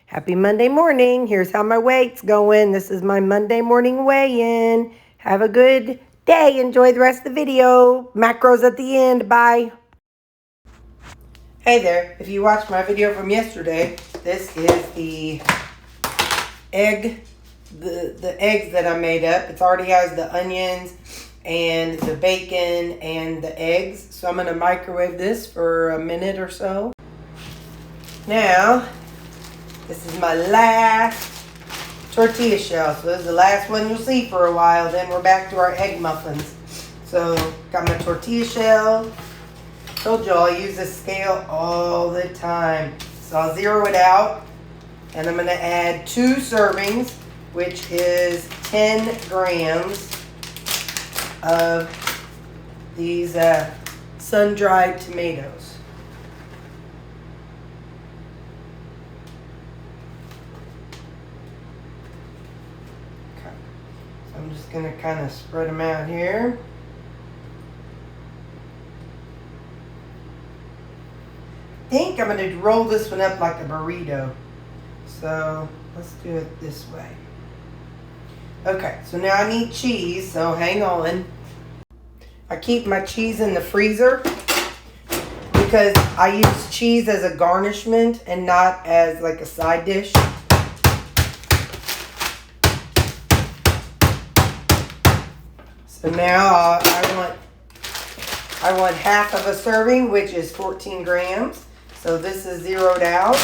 Happy Monday morning. Here's how my weight's going. This is my Monday morning weigh-in. Have a good day. Enjoy the rest of the video. Macros at the end. Bye. Hey there. If you watched my video from yesterday, this is the egg, the eggs that I made up. It already has the onions and the bacon and the eggs. So I'm going to microwave this for a minute or so. Now, this is my last tortilla shell. So this is the last one you'll see for a while. Then we're back to our egg muffins. So got my tortilla shell. Told y'all I use this scale all the time. So I'll zero it out. And I'm going to add 2 servings, which is 10 grams of these sun-dried tomatoes. I'm just going to kind of spread them out here. I think I'm going to roll this one up like a burrito. So let's do it this way. Okay, so now I need cheese, so hang on. I keep my cheese in the freezer because I use cheese as a garnishment and not as like a side dish. So now I want half of a serving, which is 14 grams. So this is zeroed out.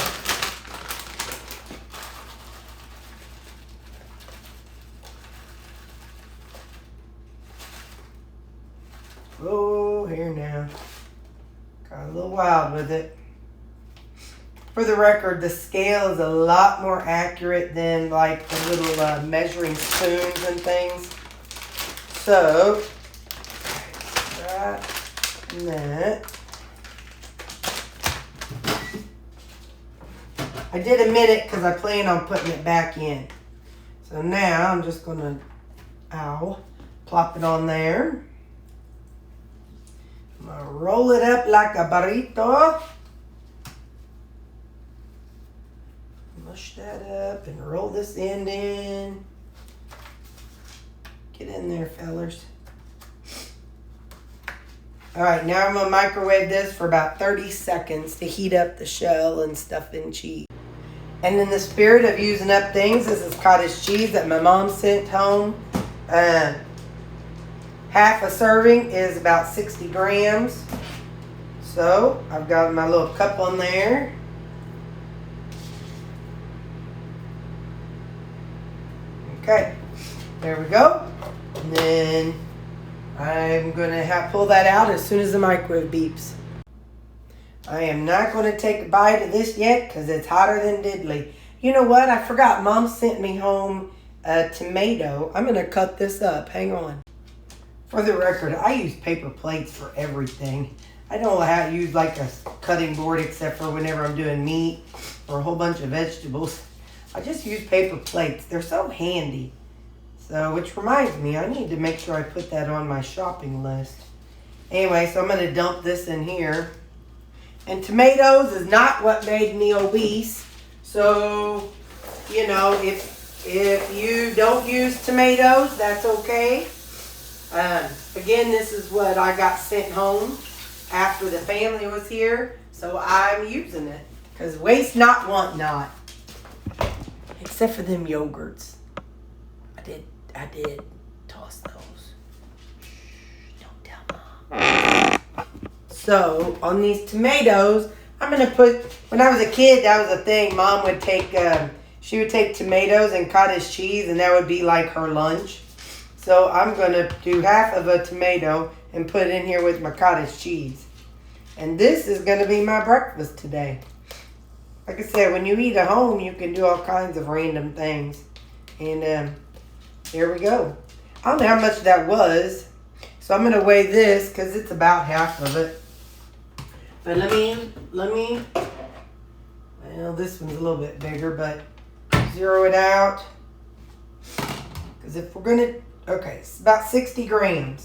Oh, here now. Got a little wild with it. For the record, the scale is a lot more accurate than like the little measuring spoons and things. So, that and that. I did a minute because I plan on putting it back in. So now I'm just going to, plop it on there. I'm going to roll it up like a burrito. Mush that up and roll this end in. Get in there, fellers. All right, now I'm going to microwave this for about 30 seconds to heat up the shell and stuff in cheese. And in the spirit of using up things, this is cottage cheese that my mom sent home. Half a serving is about 60 grams. So I've got my little cup on there. Okay, there we go. And then I'm going to pull that out as soon as the microwave beeps. I am not going to take a bite of this yet because it's hotter than diddly. You know what? I forgot. Mom sent me home a tomato. I'm going to cut this up. Hang on. For the record, I use paper plates for everything. I don't know how to use like a cutting board except for whenever I'm doing meat or a whole bunch of vegetables. I just use paper plates. They're so handy. So, which reminds me, I need to make sure I put that on my shopping list. Anyway, so I'm going to dump this in here. And tomatoes is not what made me obese. So, you know, if you don't use tomatoes, that's okay. Again, this is what I got sent home after the family was here. So I'm using it. Because waste not, want not. Except for them yogurts. I did toss those. Shh, don't tell Mom. So, on these tomatoes, I'm going to put, when I was a kid, that was a thing. Mom would take, she would take tomatoes and cottage cheese, and that would be like her lunch. So, I'm going to do half of a tomato and put it in here with my cottage cheese. And this is going to be my breakfast today. Like I said, when you eat at home, you can do all kinds of random things. And here we go. I don't know how much that was. So I'm going to weigh this because it's about half of it. But let me, well, this one's a little bit bigger, but zero it out. Because if we're going to, okay, it's about 60 grams.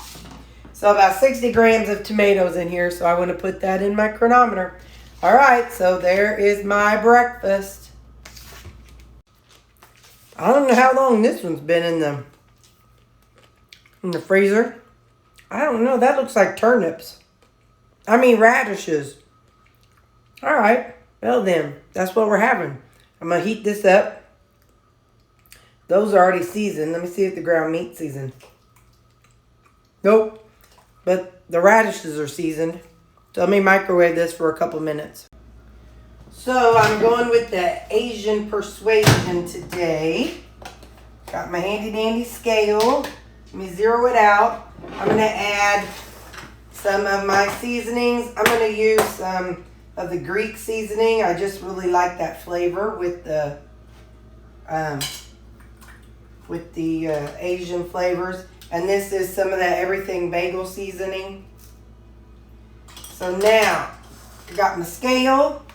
So about 60 grams of tomatoes in here. So I want to put that in my chronometer. All right, so there is my breakfast. I don't know how long this one's been in the freezer. I don't know. That looks like turnips. I mean radishes. All right. Well then, that's what we're having. I'm going to heat this up. Those are already seasoned. Let me see if the ground meat's seasoned. Nope. But the radishes are seasoned. So let me microwave this for a couple minutes. So I'm going with the Asian persuasion today. Got my handy dandy scale. Let me zero it out. I'm going to add some of my seasonings. I'm going to use some of the Greek seasoning. I just really like that flavor with the Asian flavors. And this is some of that everything bagel seasoning. So now, I got my scale.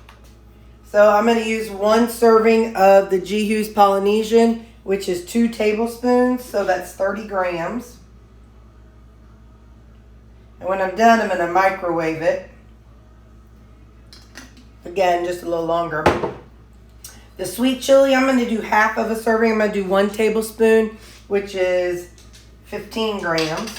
So I'm going to use 1 serving of the G. Hughes Polynesian, which is 2 tablespoons. So that's 30 grams. And when I'm done, I'm going to microwave it. Again, just a little longer. The sweet chili, I'm going to do half of a serving. I'm going to do 1 tablespoon, which is 15 grams.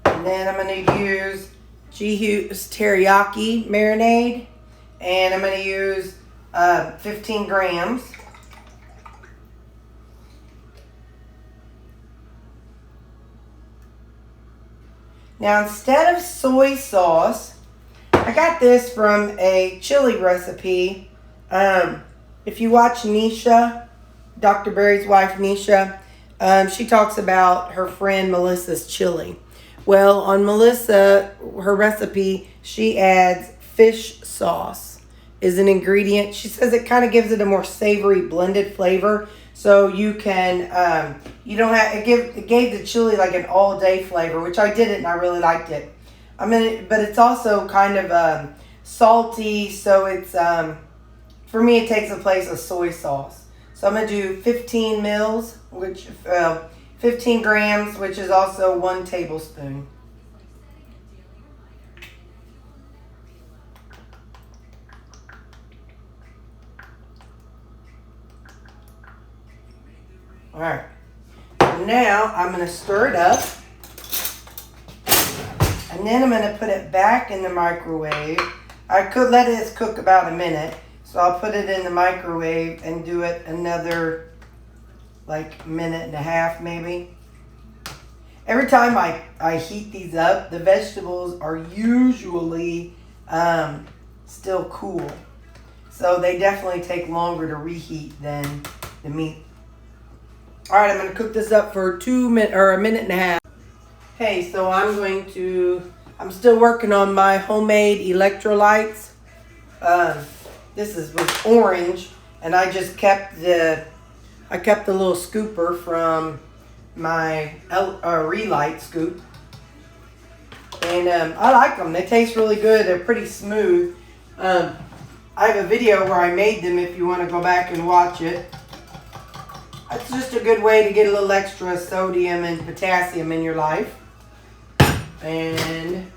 And then I'm going to use G. Hughes teriyaki marinade. And I'm going to use 15 grams. Now, instead of soy sauce, I got this from a chili recipe. If you watch Nisha, Dr. Berry's wife, Nisha, she talks about her friend Melissa's chili. Well, on Melissa, her recipe, she adds fish sauce is an ingredient. She says it kind of gives it a more savory blended flavor. So you can, you don't have, it gave the chili like an all day flavor, which I did it and I really liked it. But it's also kind of salty. So it's, for me, it takes the place of soy sauce. So I'm going to do 15 mils, which, 15 grams, which is also 1 tablespoon. All right. Now I'm going to stir it up. And then I'm going to put it back in the microwave. I could let it cook about a minute. So I'll put it in the microwave and do it another like minute and a half maybe. Every time I heat these up, the vegetables are usually still cool. So they definitely take longer to reheat than the meat. All right, I'm going to cook this up for a minute and a half. Hey, so I'm still working on my homemade electrolytes. This was orange, and I just kept the little scooper from my Relight scoop. And I like them. They taste really good. They're pretty smooth. I have a video where I made them if you want to go back and watch it. It's just a good way to get a little extra sodium and potassium in your life. And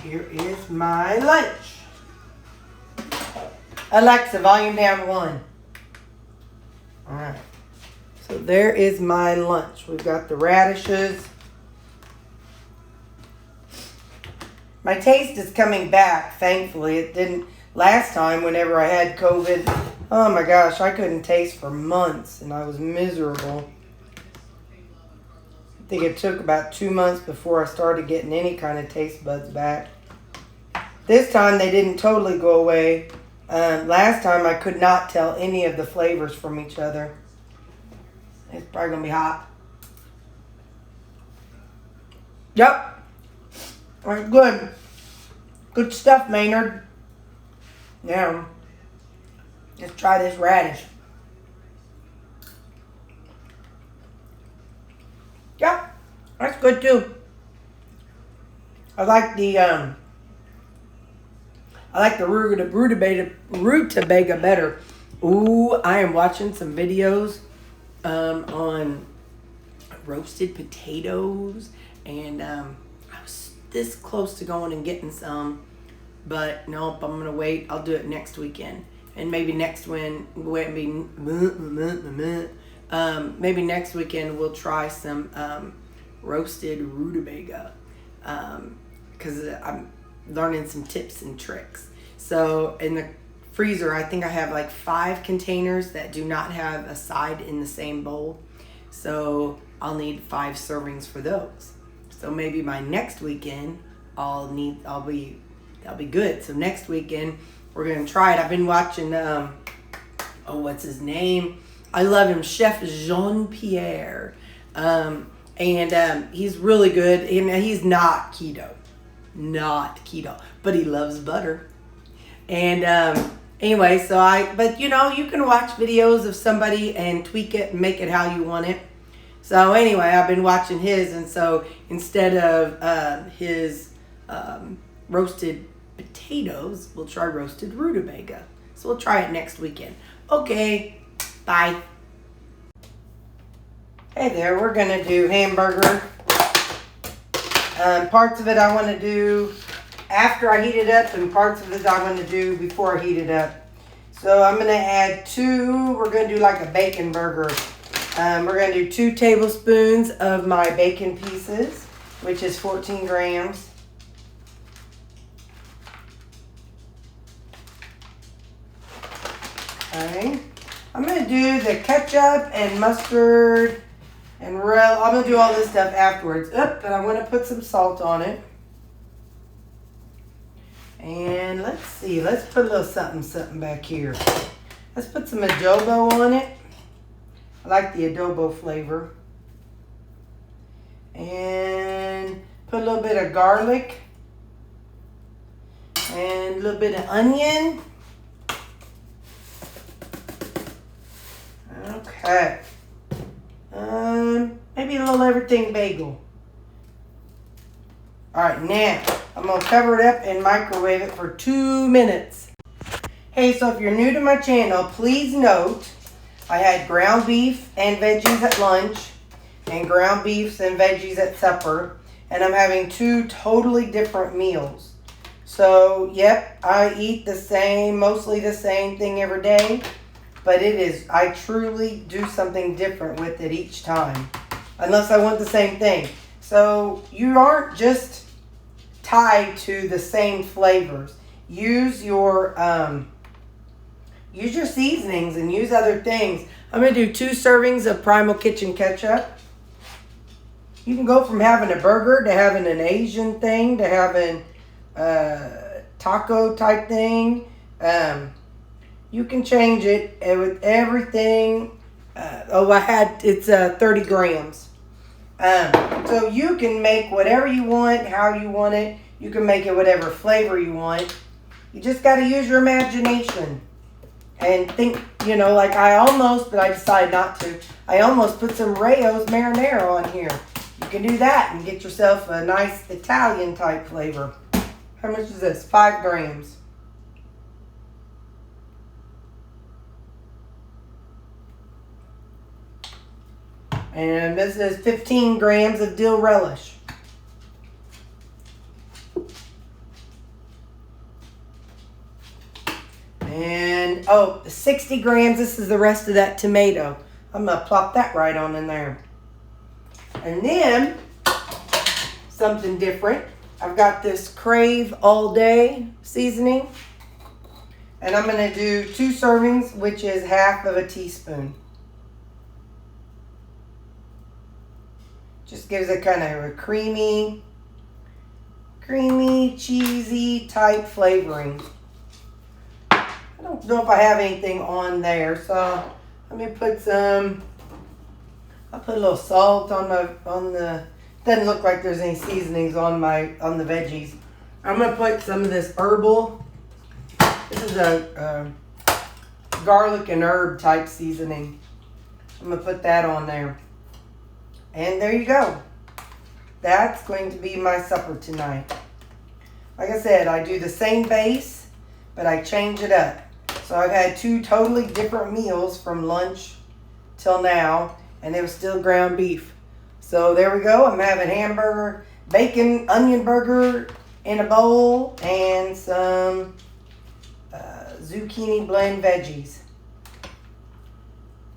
here is my lunch. Alexa, volume down 1. All right. So there is my lunch. We've got the radishes. My taste is coming back, thankfully. It didn't last time whenever I had COVID. Oh my gosh, I couldn't taste for months and I was miserable. I think it took about 2 months before I started getting any kind of taste buds back. This time they didn't totally go away. Last time I could not tell any of the flavors from each other. It's probably going to be hot. Yep. That's good. Good stuff, Maynard. Now, let's try this radish. Yeah, that's good too. I like the rutabaga better. Ooh, I am watching some videos on roasted potatoes, and I was this close to going and getting some, but nope, I'm gonna wait. I'll do it next weekend, and maybe next maybe next weekend we'll try some roasted rutabaga, because I'm learning some tips and tricks. So in the freezer, I think I have like 5 containers that do not have a side in the same bowl. So I'll need 5 servings for those. So maybe by next weekend, that'll be good. So next weekend, we're gonna try it. I've been watching, what's his name? I love him, Chef Jean-Pierre. And he's really good. And he's not keto, but he loves butter. And anyway, but you know, you can watch videos of somebody and tweak it and make it how you want it. So anyway, I've been watching his, and so instead of his roasted potatoes, we'll try roasted rutabaga. So we'll try it next weekend. Okay, bye. Hey there, we're gonna do hamburger. Parts of it I want to do after I heat it up, and parts of it I want to do before I heat it up. So I'm going to add 2, we're going to do like a bacon burger. We're going to do 2 tablespoons of my bacon pieces, which is 14 grams. Okay. I'm going to do the ketchup and mustard and I'm going to do all this stuff afterwards. But I want to put some salt on it. And let's see, let's put a little something back here. Let's put some adobo on it. I like the adobo flavor. And put a little bit of garlic. And a little bit of onion. Okay. Maybe a little everything bagel. Alright, now I'm going to cover it up and microwave it for 2 minutes. Hey, so if you're new to my channel, please note I had ground beef and veggies at lunch and ground beefs and veggies at supper. And I'm having 2 totally different meals. So, yep, I eat mostly the same thing every day. But I truly do something different with it each time. Unless I want the same thing. So, you aren't just tied to the same flavors. Use your seasonings and use other things. I'm going to do 2 servings of Primal Kitchen ketchup. You can go from having a burger to having an Asian thing to having a taco type thing. You can change it with everything. It's 30 grams. So you can make whatever you want, how you want it. You can make it whatever flavor you want. You just got to use your imagination. And think, like but I decided not to. I almost put some Rayo's marinara on here. You can do that and get yourself a nice Italian type flavor. How much is this? 5 grams. And this is 15 grams of dill relish. And, 60 grams. This is the rest of that tomato. I'm going to plop that right on in there. And then, something different. I've got this Crave All Day seasoning. And I'm going to do 2 servings, which is half of a teaspoon. Just gives it kind of a creamy, cheesy type flavoring. I don't know if I have anything on there, so let me put some. I'll put a little salt on the. Doesn't look like there's any seasonings on the veggies. I'm gonna put some of this herbal. This is a garlic and herb type seasoning. I'm gonna put that on there. And there you go. That's going to be my supper tonight. Like I said, I do the same base, but I change it up. So I've had 2 totally different meals from lunch till now, and it was still ground beef. So there we go. I'm having hamburger, bacon, onion burger in a bowl, and some zucchini blend veggies.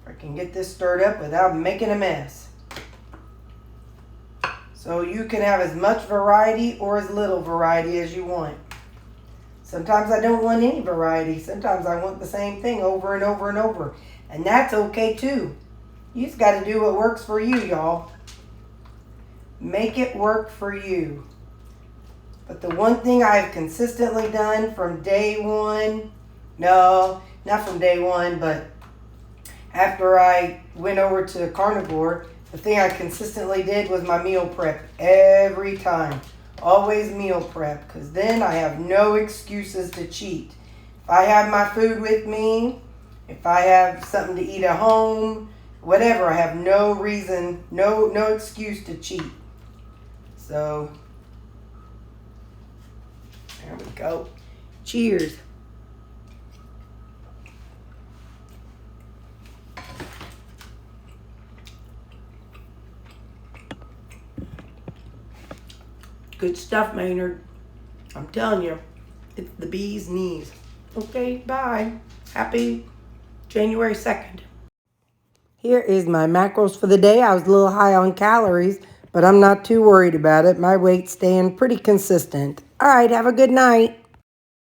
I can get this stirred up without making a mess. So you can have as much variety or as little variety as you want. Sometimes I don't want any variety. Sometimes I want the same thing over and over and over. And that's okay too. You just got to do what works for you, y'all. Make it work for you. But the one thing I've consistently done from day one, no, not from day one, but after I went over to carnivore, the thing I consistently did was my meal prep every time. Always meal prep, because then I have no excuses to cheat. If I have my food with me, if I have something to eat at home, whatever, I have no reason, no excuse to cheat. So, there we go. Cheers. Good stuff, Maynard. I'm telling you, it's the bee's knees. Okay, bye. Happy January 2nd. Here is my macros for the day. I was a little high on calories, but I'm not too worried about it. My weight's staying pretty consistent. All right, have a good night.